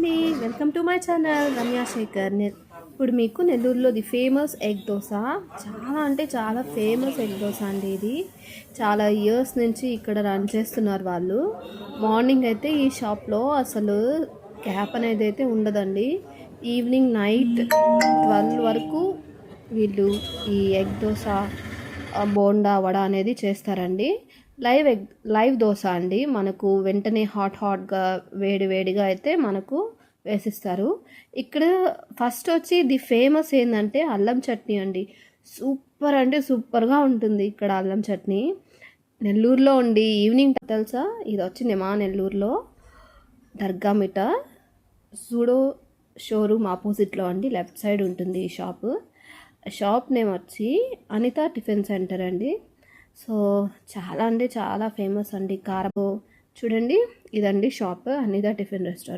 అండి, welcome to my channel Ramya Shekhar. ఇప్పుడు మీకు నెల్లూరులో ది ఫేమస్ ఎగ్ దోశ, చాలా అంటే చాలా ఫేమస్ ఎగ్ దోశ అండి. ఇది చాలా ఇయర్స్ నుంచి ఇక్కడ రన్ చేస్తున్నారు వాళ్ళు. మార్నింగ్ అయితే ఈ షాప్లో అసలు గ్యాప్ అనేది అయితే ఉండదండి. ఈవినింగ్ నైట్ 12 వరకు వీళ్ళు ఈ ఎగ్ దోశ, బోండా, వడ అనేది చేస్తారండి. లైవ్ దోశ అండి. మనకు వెంటనే హాట్గా వేడిగా అయితే మనకు వేసిస్తారు. ఇక్కడ ఫస్ట్ వచ్చి ది ఫేమస్ ఏంటంటే అల్లం చట్నీ అండి. సూపర్ అంటే సూపర్గా ఉంటుంది ఇక్కడ అల్లం చట్నీ. నెల్లూరులో ఉండి ఈవినింగ్ తెలుసా, ఇది వచ్చింది మా నెల్లూరులో దర్గా మిఠ సూడో షోరూమ్ ఆపోజిట్లో అండి, లెఫ్ట్ సైడ్ ఉంటుంది ఈ షాప్ నేమ్ వచ్చి అనిత టిఫిన్ సెంటర్ అండి. సో చాలా అంటే చాలా ఫేమస్ అండి. కారపు చూడండి, ఇదండి షాప్ అనిత టిఫిన్ రెస్టారెంట్.